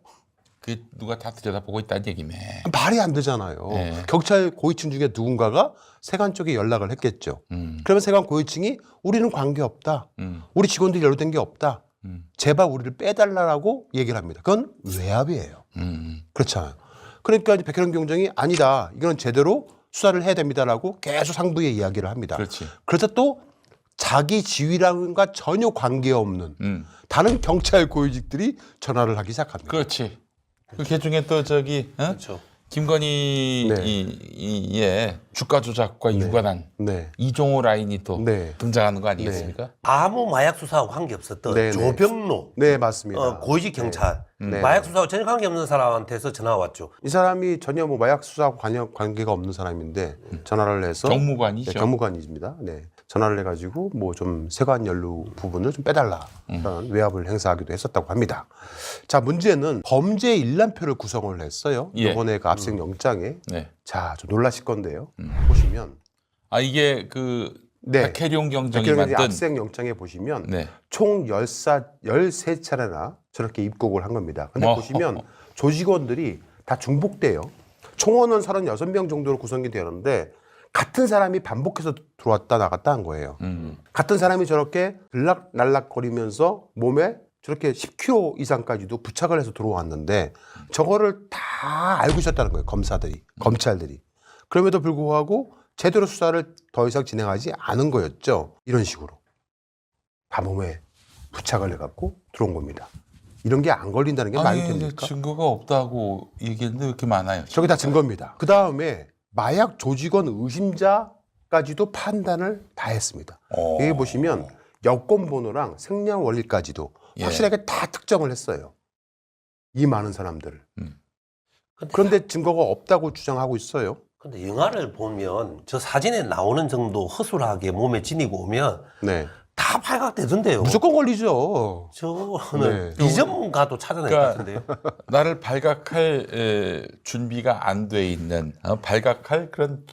B: 그 누가 다 들여다보고 있다는 얘기네.
A: 말이 안 되잖아요.
B: 네.
A: 경찰 고위층 중에 누군가가 세관 쪽에 연락을 했겠죠. 그러면 세관 고위층이 우리는 관계없다. 우리 직원들이 연루된 게 없다. 제발 우리를 빼달라고 얘기를 합니다. 그건 외압이에요. 그렇잖아요. 그러니까 이제 백혜련 경정이 아니다. 이건 제대로 수사를 해야 됩니다라고 계속 상부에 이야기를 합니다.
B: 그렇지.
A: 그래서 또 자기 지휘랑과 전혀 관계없는 다른 경찰 고위직들이 전화를 하기 시작합니다.
B: 그렇지. 그 중에 또 저기
C: 그렇죠.
B: 김건희
A: 네.
B: 의 주가 조작과 유관한
A: 네.
B: 이종호 라인이 또
A: 네.
B: 등장하는 거 아니겠습니까?
C: 아무 마약 수사하고 관계 없었던
A: 네, 네.
C: 조병로
A: 네, 맞습니다.
C: 고위직 경찰
A: 네.
C: 마약 수사와 전혀 관계 없는 사람한테서 전화가 왔죠.
A: 이 사람이 전혀 뭐 마약 수사하고 관계가 없는 사람인데 전화를 해서
B: 경무관이죠.
A: 네, 경무관입니다. 네. 전화를 해가지고 뭐 좀 세관 연루 부분을 좀 빼달라 그런 외압을 행사하기도 했었다고 합니다. 자, 문제는 범죄 일람표를 구성을 했어요.
B: 예.
A: 이번에 그 압수수색 영장에.
B: 네.
A: 자, 좀 놀라실 건데요. 보시면
B: 아 이게 그
A: 네.
B: 백혜룡 경정이
A: 백혜룡이
B: 만든
A: 압수수색 영장에 보시면
B: 네.
A: 총 13차례나 저렇게 입국을 한 겁니다. 근데 보시면 조직원들이 다 중복돼요. 총원은 36명 정도로 구성이 되는데 같은 사람이 반복해서 들어왔다 나갔다 한 거예요. 같은 사람이 저렇게 들락날락거리면서 몸에 저렇게 10kg 이상까지도 부착을 해서 들어왔는데 저거를 다 알고 있었다는 거예요. 검사들이, 검찰들이. 그럼에도 불구하고 제대로 수사를 더 이상 진행하지 않은 거였죠. 이런 식으로. 다 몸에 부착을 해갖고 들어온 겁니다. 이런 게 안 걸린다는 게 말이 됩니까?
B: 증거가 없다고 얘기했는데 왜 이렇게 많아요?
A: 저게 다 증거입니다. 그 다음에 마약 조직원 의심자까지도 판단을 다 했습니다. 여기 보시면 여권 번호랑 생년월일까지도
B: 예.
A: 확실하게 다 특정을 했어요. 이 많은 사람들을.
C: 근데
A: 그런데 증거가 없다고 주장하고 있어요.
C: 근데 영화를 보면 저 사진에 나오는 정도 허술하게 몸에 지니고 오면
A: 네.
C: 다 발각되던데요.
A: 무조건 걸리죠.
C: 저는
A: 네.
C: 이전문가도 찾아낼 것 같은데요.
B: 나를 발각할 준비가 안 돼 있는 발각할 그런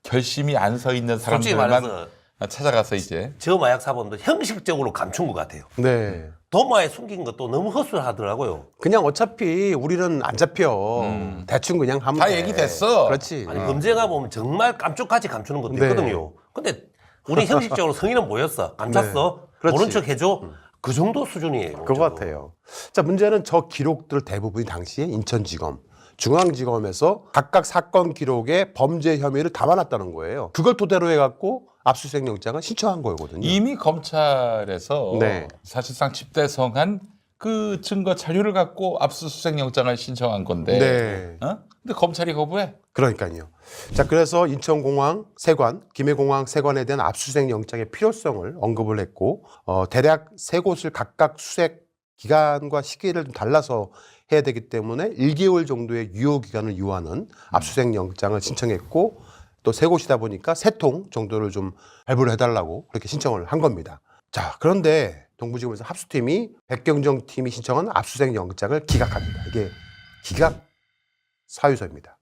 B: 결심이 안 서 있는
C: 솔직히
B: 사람들만
C: 말해서
B: 찾아가서 이제
C: 저 마약 사범도 형식적으로 감춘 것 같아요.
A: 네.
C: 도마에 숨긴 것도 너무 허술하더라고요.
A: 그냥 어차피 우리는 안 잡혀. 대충 그냥 하면
B: 다
A: 돼.
B: 얘기됐어.
A: 그렇지.
C: 아니 범죄가 보면 정말 깜짝같이 감추는 것도
A: 네.
C: 있거든요. 근데 우리 형식적으로 성의는 뭐였어? 감췄어?
A: 그렇지.
C: 모른 척 해줘? 그 정도 수준이에요.
A: 그거 같아요. 자, 문제는 저 기록들 대부분이 당시에 인천지검, 중앙지검에서 각각 사건 기록에 범죄 혐의를 담아놨다는 거예요. 그걸 토대로 해갖고 압수수색 영장을 신청한 거거든요.
B: 이미 검찰에서
A: 네.
B: 사실상 집대성한 그 증거 자료를 갖고 압수수색 영장을 신청한 건데
A: 네.
B: 근데 검찰이 거부해.
A: 그러니까요. 자, 그래서 인천공항 세관, 김해공항 세관에 대한 압수수색 영장의 필요성을 언급을 했고, 대략 세 곳을 각각 수색 기간과 시기를 좀 달라서 해야 되기 때문에 1개월 정도의 유효 기간을 요하는 압수수색 영장을 신청했고, 또 세 곳이다 보니까 3통 정도를 좀 발부를 해달라고 그렇게 신청을 한 겁니다. 자, 그런데 동부지검에서 합수팀이 백경정 팀이 신청한 압수수색 영장을 기각합니다. 이게 기각 사유서입니다.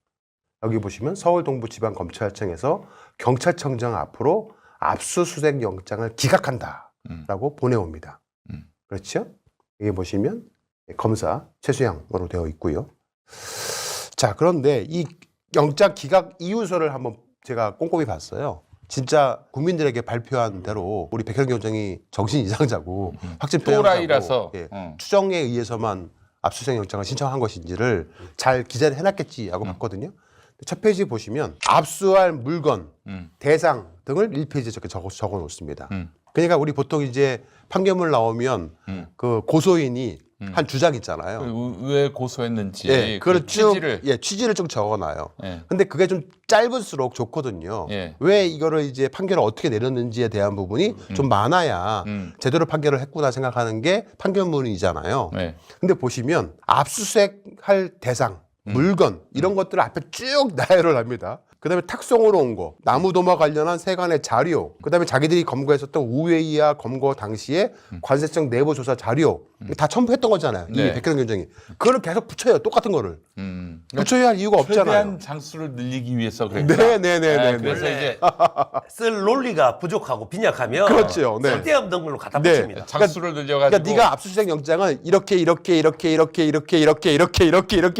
A: 여기 보시면 서울 동부지방검찰청에서 경찰청장 앞으로 압수수색 영장을 기각한다라고 보내옵니다. 그렇죠? 여기 보시면 검사 최수양으로 되어 있고요. 자, 그런데 이 영장 기각 이유서를 한번 제가 꼼꼼히 봤어요. 진짜 국민들에게 발표한 대로 우리 백혜룡 경정이 정신 이상자고 확진
B: 또라이라서.
A: 예, 추정에 의해서만 압수수색 영장을 신청한 것인지를 잘 기재를 해놨겠지 하고 봤거든요. 첫 페이지 보시면 압수할 물건, 대상 등을 1페이지에 저렇게 적어 놓습니다. 그러니까 우리 보통 이제 판결문 나오면 그 고소인이 한 주장 있잖아요.
B: 왜 고소했는지
A: 예, 그걸
B: 그 취지를
A: 취지를 좀 적어놔요.
B: 예.
A: 근데 그게 좀 짧을수록 좋거든요.
B: 예.
A: 왜 이거를 이제 판결을 어떻게 내렸는지에 대한 부분이 좀 많아야 제대로 판결을 했구나 생각하는 게 판결문이잖아요.
B: 네.
A: 근데 보시면 압수수색할 대상, 물건 이런 것들을 앞에 쭉 나열을 합니다. 그다음에 탁송으로 온 거, 나무도마 관련한 세관의 자료, 그다음에 자기들이 검거했었던 우회이와 검거 당시에 관세청 내부 조사 자료 다 첨부했던 거잖아요.
B: 네.
A: 이 백혜룡 경정이 그거를 계속 붙여요. 똑같은 거를 붙여야 할 이유가
B: 최대한
A: 없잖아요.
B: 장수를 늘리기 위해서 그랬다.
A: 네네네네.
B: 그래서 이제
C: 쓸 논리가 부족하고 빈약하면
A: 그렇죠. 네.
C: 쓸데없는 걸로 갖다
A: 네.
C: 붙입니다.
B: 장수를 늘려가지고
A: 그러니까 네가 압수수색 영장을 이렇게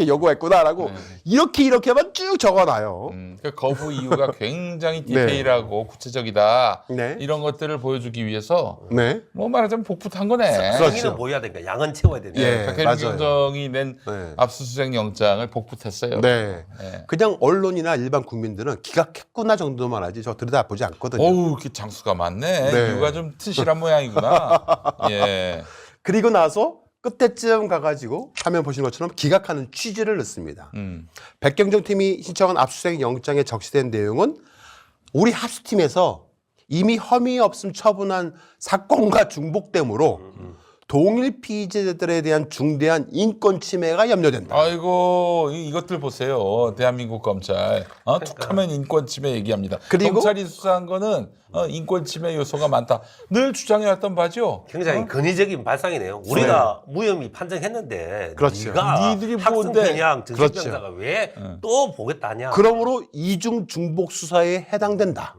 A: 요구했구나라고 이렇게만 쭉 적어놔요.
B: 그 거부 이유가 굉장히
A: 네.
B: 디테일하고 구체적이다.
A: 네.
B: 이런 것들을 보여주기 위해서
A: 네.
B: 뭐 말하자면 복붙한 거네.
A: 그렇죠.
C: 성의는 보여야 되는 되니까 양은 채워야 되니까.
A: 예,
B: 백혜룡
A: 맞아요.
B: 경정이 낸
A: 네.
B: 압수수색 영장을 복붙했어요.
A: 네.
B: 네.
A: 그냥 언론이나 일반 국민들은 기각했구나 정도만 하지 저 들여다보지 않거든요.
B: 어우, 이렇게 장수가 많네.
A: 네.
B: 이유가 좀 튼실한 모양이구나. 예.
A: 그리고 나서 끝에쯤 가가지고 화면 보시는 것처럼 기각하는 취지를 넣습니다. 백경정팀이 신청한 압수수색 영장에 적시된 내용은 우리 합수팀에서 이미 혐의 없음 처분한 사건과 중복되므로 동일 피의자들에 대한 중대한 인권 침해가 염려된다.
B: 아이고, 이것들 보세요. 대한민국 검찰. 툭하면 인권 침해 얘기합니다.
A: 그리고-
B: 검찰이 수사한 거는 인권 침해 요소가 많다. 늘 주장해왔던 바죠.
C: 굉장히 근위적인 발상이네요. 우리가 무혐의 판정했는데
A: 그렇죠.
C: 네가
B: 니들이
C: 학생편이랑
A: 그렇죠.
C: 정신병자가 왜 또 보겠다 하냐.
A: 그러므로 이중 중복 수사에 해당된다.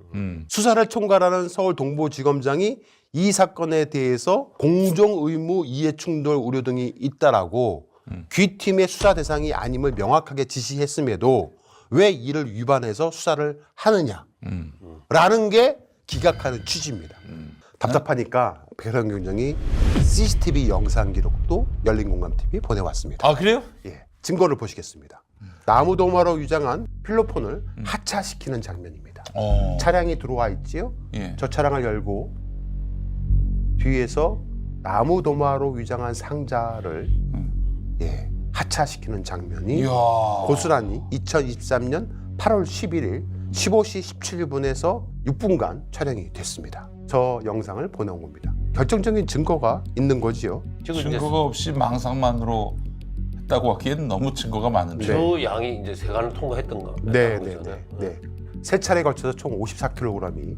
A: 수사를 총괄하는 서울 동부지검장이 이 사건에 대해서 공정 의무 이해 충돌 우려 등이 있다라고 귀팀의 수사 대상이 아님을 명확하게 지시했음에도 왜 이를 위반해서 수사를 하느냐 라는 게 기각하는 취지입니다. 답답하니까 백혜룡 경정이 CCTV 영상 기록도 열린공감TV 보내왔습니다.
B: 아, 그래요?
A: 예, 증거를 보시겠습니다. 나무도마로 위장한 필로폰을 하차시키는 장면입니다. 차량이 들어와 있지요.
B: 예.
A: 저 차량을 열고 뒤에서 나무도마로 위장한 상자를 예, 하차시키는 장면이
B: 이야.
A: 고스란히 2023년 8월 11일 15시 17분에서 6분간 촬영이 됐습니다. 저 영상을 보내온 겁니다. 결정적인 증거가 있는 거지요.
C: 지금 이제
B: 증거가 없이 망상만으로 했다고 하기엔 너무 증거가 많은데.
C: 저 양이 이제 세관을 통과했던가.
A: 네. 세 차례에 걸쳐서 총 54kg이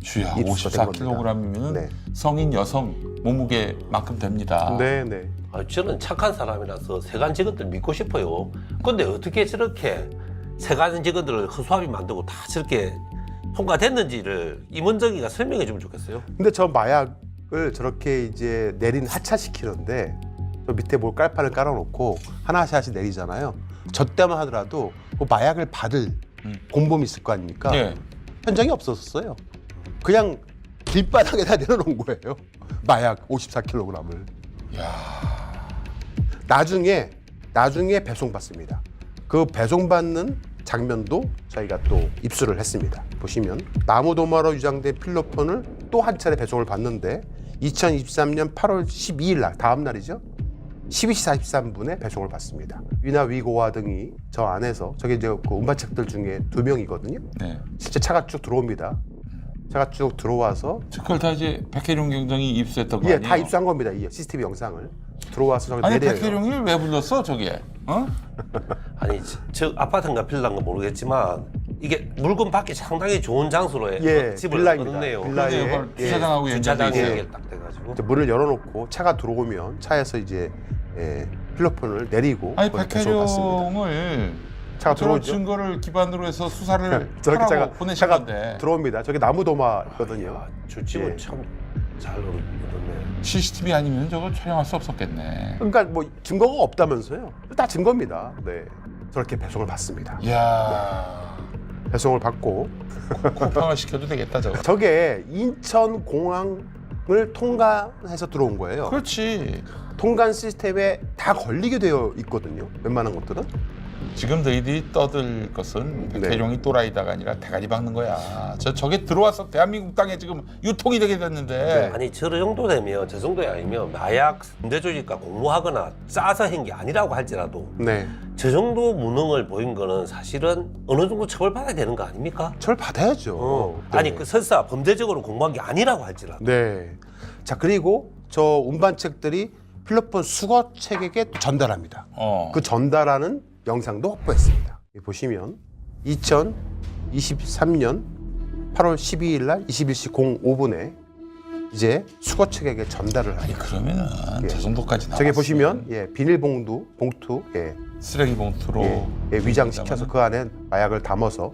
B: 주야,
A: 입수된
B: 54kg이면
A: 네.
B: 성인 여성 몸무게만큼 됩니다.
A: 네.
C: 저는 착한 사람이라서 세관 직원들 믿고 싶어요. 근데 어떻게 저렇게 세관 직원들을 허수아비 만들고 다 저렇게 통과됐는지를 임원정이가 설명해 주면 좋겠어요.
A: 근데 저 마약을 저렇게 이제 내린 하차시키는데 저 밑에 뭘 깔판을 깔아놓고 하나씩 내리잖아요. 저 때만 하더라도 그 마약을 받을 공범이 있을 거 아닙니까?
B: 예.
A: 현장이 없었어요. 그냥 길바닥에다 내려놓은 거예요. 마약 54kg을. 나중에 배송받습니다. 그 배송받는 장면도 저희가 또 입수를 했습니다. 보시면 나무도마로 위장된 필로폰을 또 한 차례 배송을 받는데 2023년 8월 12일 날 다음 날이죠. 12시 43분에 배송을 받습니다. 위나 위고와 등이 저 안에서 저게 이제 그 운반책들 중에 2명이거든요.
B: 네.
A: 실제 차가 쭉 들어옵니다. 차가 쭉 들어와서
B: 그걸 다 이제 백혜룡 경정이 입수했던 거
A: 예,
B: 아니에요?
A: 다 입수한 겁니다. 이 CCTV 영상을 들어와서 저기
B: 아니,
A: 내려요.
B: 백혜룡이를 왜 불렀어, 저게?
C: 아니 저 아파트인가 빌라인가 모르겠지만 이게 물건 받기 상당히 좋은 장소로
A: 예,
C: 집을
A: 빌라입니다.
C: 얻었네요.
A: 빌라에
B: 근데
A: 예,
B: 주차장하고
C: 주차장에
B: 연결돼
C: 이게
B: 있어요.
C: 딱 돼가지고.
A: 이제 문을 열어놓고 차가 들어오면 차에서 이제 필로폰을 내리고
B: 아니,
A: 거기 배송을 받습니다.
B: 백혜룡을
A: 차가
B: 저런
A: 들어오죠.
B: 증거를 기반으로 해서 수사를
A: 저렇게
B: 하라고
A: 차가
B: 보내신 건데
A: 들어옵니다. 저게 나무도마거든요.
C: 저 집은
A: 예.
C: 참 잘 얻었네.
B: CCTV 아니면 저걸 촬영할 수 없었겠네.
A: 그러니까 뭐 증거가 없다면서요. 다 증거입니다. 네, 저렇게 배송을 받습니다.
B: 이야,
A: 배송을 받고
B: 쿠팡을 시켜도 되겠다, 저거.
A: 저게 인천공항을 통과해서 들어온 거예요.
B: 그렇지.
A: 통관 시스템에 다 걸리게 되어 있거든요. 웬만한 것들은.
B: 지금 너희들이 떠들 것은
A: 네.
B: 백혜룡이 또라이다가 아니라 대가리 박는 거야. 저게 들어와서 대한민국 땅에 지금 유통이 되게 됐는데.
C: 아니 저 정도 되면 저 정도야 아니면 마약 범죄 조직과 공모하거나 짜서 한 게 아니라고 할지라도
A: 네,
C: 저 정도 무능을 보인 거는 사실은 어느 정도 처벌받아야 되는 거 아닙니까?
A: 절 받아야죠. 네.
C: 아니 그 설사 범죄적으로 공모한 게 아니라고 할지라도.
A: 네. 자, 그리고 저 운반책들이 필로폰 수거책에게 전달합니다. 그 전달하는 영상도 확보했습니다. 여기 보시면 2023년 8월 12일 날 21시 05분에 이제 수거책에게 전달을
B: 아니
A: 합니다.
B: 그러면은 저 정도까지 나왔어.
A: 저기 보시면 비닐봉투
B: 쓰레기 봉투로
A: 위장시켜서 그 안에 마약을 담아서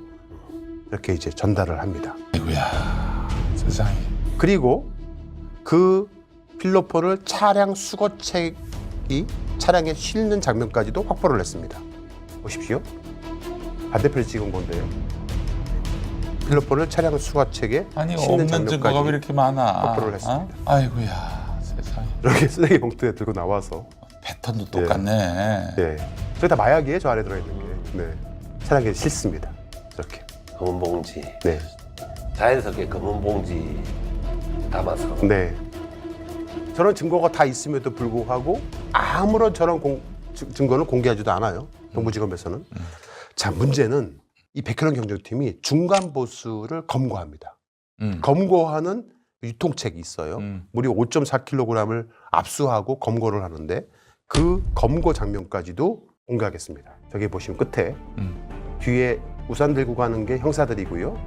A: 이렇게 이제 전달을 합니다.
B: 아이고야, 세상에.
A: 그리고 그 필로폰을 차량 수거책이 차량에 실는 장면까지도 확보를 했습니다. 보십시오. 반대편을 찍은 건데요. 필로폰을 차량 수거책에
B: 아니
A: 실는
B: 없는 증거가 왜
A: 장면까지
B: 이렇게 많아?
A: 확보를 했습니다.
B: 아이고야, 세상에.
A: 이렇게 쓰레기 봉투에 들고 나와서
B: 패턴도 똑같네.
A: 네. 저게 다 마약이에요. 저 안에 들어있는 게. 네. 차량에 싣습니다. 이렇게.
C: 검은 봉지.
A: 네.
C: 자연스럽게 검은 봉지 담아서.
A: 네. 저런 증거가 다 있음에도 불구하고 아무런 저런 증거는 공개하지도 않아요. 동부지검에서는. 자, 문제는 이 백현원 경정팀이 중간 보수를 검거합니다. 검거하는 유통책이 있어요. 무려 5.4kg을 압수하고 검거를 하는데 그 검거 장면까지도 공개하겠습니다. 저기 보시면 끝에 뒤에 우산 들고 가는 게 형사들이고요.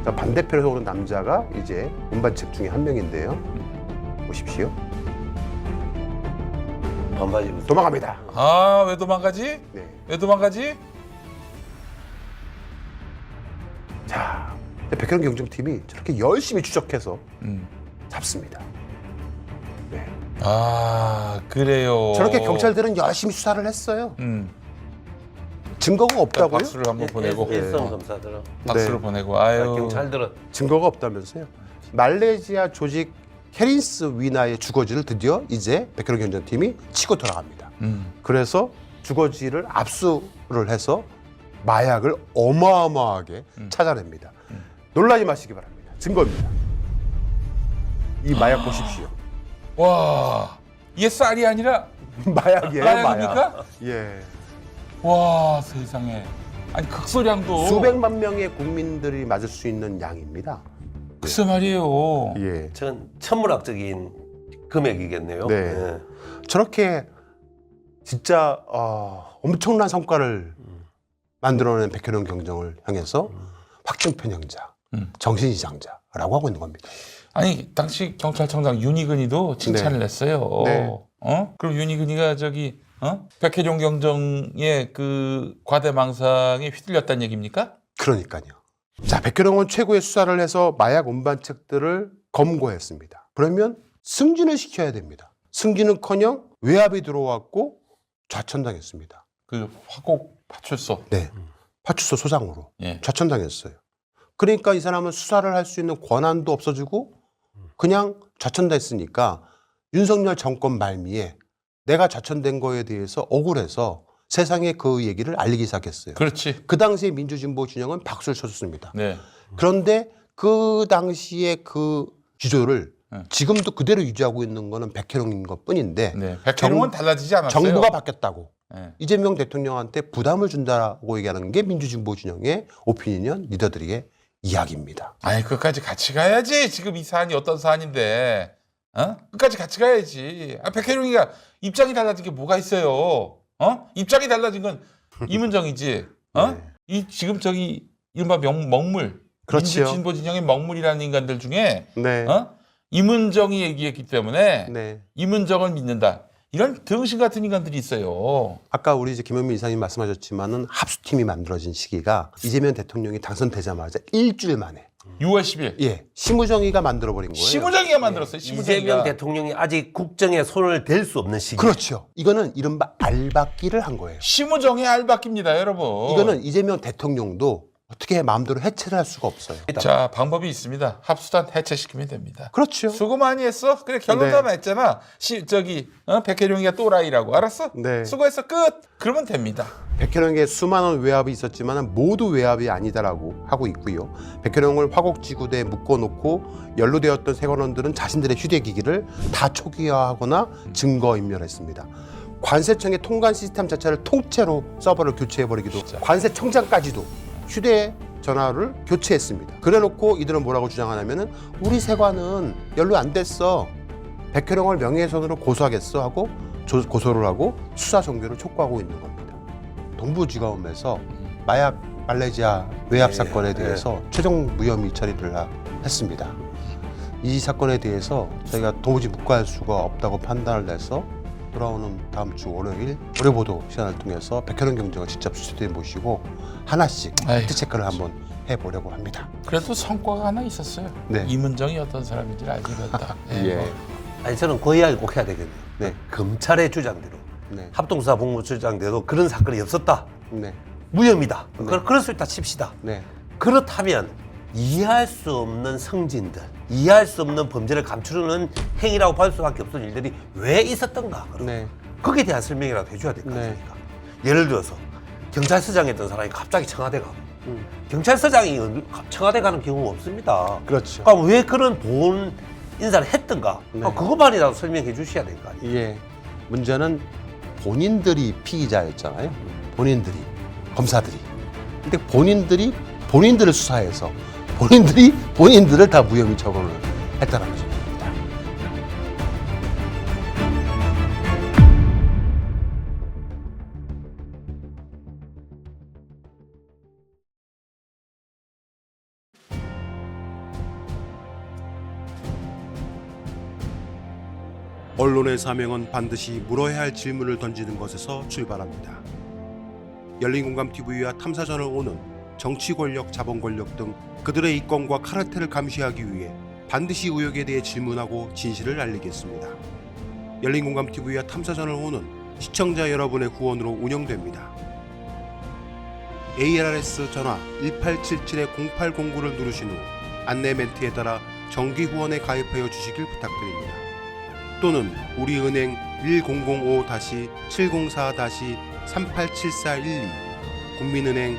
A: 자, 반대편에서 오는 남자가 이제 운반책 중에 한 명인데요. 보십시오.
C: 반바지 입고
A: 도망갑니다.
B: 아, 왜 도망가지?
A: 네.
B: 왜 도망가지?
A: 자, 백현원 경정팀이 저렇게 열심히 추적해서 잡습니다. 네.
B: 아, 그래요.
A: 저렇게 경찰들은 열심히 수사를 했어요. 증거가 없다고요?
B: 박수를 한번 보내고.
C: 일선 검사들은.
B: 박수를
A: 네.
B: 보내고. 아유.
C: 경찰들은
A: 증거가 없다면서요? 말레이시아 조직 헤린스 위나의 주거지를 드디어 이제 백현원 경정팀이 치고 돌아갑니다. 그래서 주거지를 압수를 해서 마약을 어마어마하게 찾아냅니다. 놀라지 마시기 바랍니다. 증거입니다. 이 마약 보십시오.
B: 와, 이게 쌀이 아니라
A: 마약이에요,
B: 마약입니까?
A: 마약. 예.
B: 와, 세상에. 아니, 극소량도.
A: 수백만 명의 국민들이 맞을 수 있는 양입니다.
B: 글쎄 말이에요.
A: 예.
C: 전 천문학적인 금액이겠네요.
A: 네.
C: 예.
A: 저렇게 진짜 엄청난 성과를 만들어낸 백현원 경정을 향해서 확정 편향자, 정신이장자라고 하고 있는 겁니다.
B: 아니, 당시 경찰청장 윤희근이도 칭찬을 했어요.
A: 네.
B: 그럼 윤희근이가 백혜룡 경정의 그 과대망상에 휘둘렸다는 얘기입니까?
A: 그러니까요. 자, 백현원은 최고의 수사를 해서 마약 운반책들을 검거했습니다. 그러면 승진을 시켜야 됩니다. 승진은커녕 외압이 들어왔고 좌천당했습니다.
B: 그 화곡 파출소.
A: 네, 파출소 소장으로
B: 예.
A: 좌천당했어요. 그러니까 이 사람은 수사를 할 수 있는 권한도 없어지고 그냥 좌천됐으니까 윤석열 정권 말미에 내가 좌천된 거에 대해서 억울해서 세상에 그 얘기를 알리기 시작했어요.
B: 그렇지.
A: 그 당시에 민주진보 진영은 박수를 쳐줬습니다.
B: 네.
A: 그런데 그 당시에 그 기조를
B: 네.
A: 지금도 그대로 유지하고 있는 거는 백혜룡인 것 뿐인데
B: 네. 백혜룡은 달라지지 않았어요.
A: 정부가 바뀌었다고
B: 네.
A: 이재명 대통령한테 부담을 준다고 얘기하는 게 민주진보 진영의 오피니언 리더들의 이야기입니다.
B: 아니, 끝까지 같이 가야지. 지금 이 사안이 어떤 사안인데. 끝까지 같이 가야지. 백혜룡이가 입장이 달라진 게 뭐가 있어요? 입장이 달라진 건 이문정이지.
A: 네.
B: 이 지금 저기 이른바 먹물.
A: 그렇죠.
B: 민주진보 진영의 먹물이라는 인간들 중에
A: 네.
B: 이문정이 얘기했기 때문에
A: 네.
B: 이문정을 믿는다. 이런 등신 같은 인간들이 있어요.
A: 아까 우리 이제 김현민 이사님 말씀하셨지만은 합수팀이 만들어진 시기가 이재명 대통령이 당선되자마자 일주일 만에
B: 6월 10일.
A: 예, 심우정이가 만들어버린 거예요.
B: 심우정이가 만들었어요.
C: 이재명
B: 심우정이가.
C: 대통령이 아직 국정에 손을 댈 수 없는 시기.
A: 그렇죠. 이거는 이른바 알박기를 한 거예요.
B: 심우정의 알바끼입니다, 여러분.
A: 이거는 이재명 대통령도 어떻게 마음대로 해체를 할 수가 없어요.
B: 자, 방법이 있습니다. 합수단 해체시키면 됩니다.
A: 그렇죠.
B: 수고 많이 했어. 그래, 결론 다 냈잖아. 백혜룡이가 또라이라고. 알았어?
A: 네.
B: 수고했어. 끝. 그러면 됩니다.
A: 백현영에 수많은 외압이 있었지만 모두 외압이 아니다라고 하고 있고요. 백현영을 화곡지구대에 묶어놓고 연루되었던 세관원들은 자신들의 휴대기기를 다 초기화하거나 증거인멸했습니다. 관세청의 통관 시스템 자체를 통째로 서버를 교체해버리기도, 관세청장까지도 휴대전화를 교체했습니다. 그래놓고 이들은 뭐라고 주장하냐면은 우리 세관은 연루 안 됐어. 백현영을 명예훼손으로 고소하겠어 하고 고소를 하고 수사 종결을 촉구하고 있는 겁니다. 동부지검에서 마약 말레이시아 외압 사건에 대해서 최종 무혐의 처리를 했습니다. 이 사건에 대해서 저희가 도무지 묵과할 수가 없다고 판단을 해서 돌아오는 다음 주 월요일 의뢰보도 시간을 통해서 백현원 경정을 직접 수사대 모시고 하나씩 팩트 체크를 한번 해보려고 합니다.
B: 그래도 성과가 하나 있었어요.
A: 네.
B: 이문정이 어떤 사람인지를 알게 됐다.
A: 예.
C: 아니 저는 그 이야기 꼭 해야 되겠네요.
A: 네.
C: 검찰의 주장대로
A: 네.
C: 합동수사 본부처장대로 그런 사건이 없었다.
A: 네.
C: 무혐의다.
A: 네.
C: 그럴 수 있다 칩시다.
A: 네.
C: 그렇다면 이해할 수 없는 성진들, 이해할 수 없는 범죄를 감추려는 행위라고 볼 수밖에 없는 일들이 왜 있었던가.
A: 네.
C: 거기에 대한 설명이라도 해줘야 될 거
A: 네.
C: 아닙니까? 예를 들어서 경찰서장에 있던 사람이 갑자기 청와대 가고 경찰서장이 청와대 가는 경우가 없습니다.
A: 그렇죠.
C: 그럼 왜 그런 본 인사를 했던가?
A: 네.
C: 그것만이라도 설명해 주셔야 될 거 아니에요.
A: 예. 문제는 본인들이 피의자였잖아요. 본인들이, 검사들이. 근데 본인들을 수사해서 본인들을 다 무혐의 처분을 했다는 거죠. 언론의 사명은 반드시 물어야 할 질문을 던지는 것에서 출발합니다. 열린공감TV와 탐사전을 오는 정치 권력, 자본 권력 등 그들의 이권과 카르텔을 감시하기 위해 반드시 의혹에 대해 질문하고 진실을 알리겠습니다. 열린공감TV와 탐사전을 오는 시청자 여러분의 후원으로 운영됩니다. ARS 전화 1877-0809를 누르신 후 안내 멘트에 따라 정기 후원에 가입하여 주시길 부탁드립니다. 또는 우리은행 1045-704-387412, 국민은행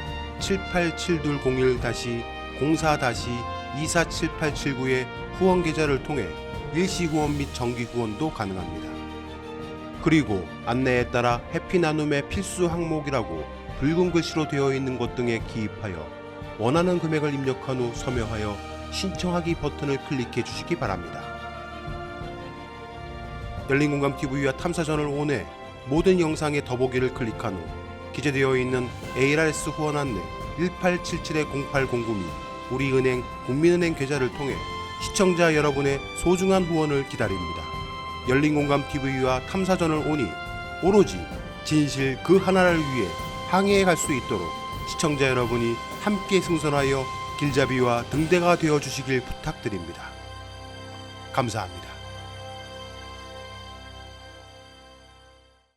A: 787201-04-247879의 후원 계좌를 통해 일시 후원 및 정기 후원도 가능합니다. 그리고 안내에 따라 해피나눔의 필수 항목이라고 붉은 글씨로 되어 있는 것 등에 기입하여 원하는 금액을 입력한 후 서명하여 신청하기 버튼을 클릭해 주시기 바랍니다. 열린공감TV와 탐사전을 온해 모든 영상의 더보기를 클릭한 후 기재되어 있는 ARS 후원 안내 1877-0809 및 우리은행 국민은행 계좌를 통해 시청자 여러분의 소중한 후원을 기다립니다. 열린공감TV와 탐사전을 오니 오로지 진실 그 하나를 위해 항해해 갈 수 있도록 시청자 여러분이 함께 승선하여 길잡이와 등대가 되어 주시길 부탁드립니다. 감사합니다.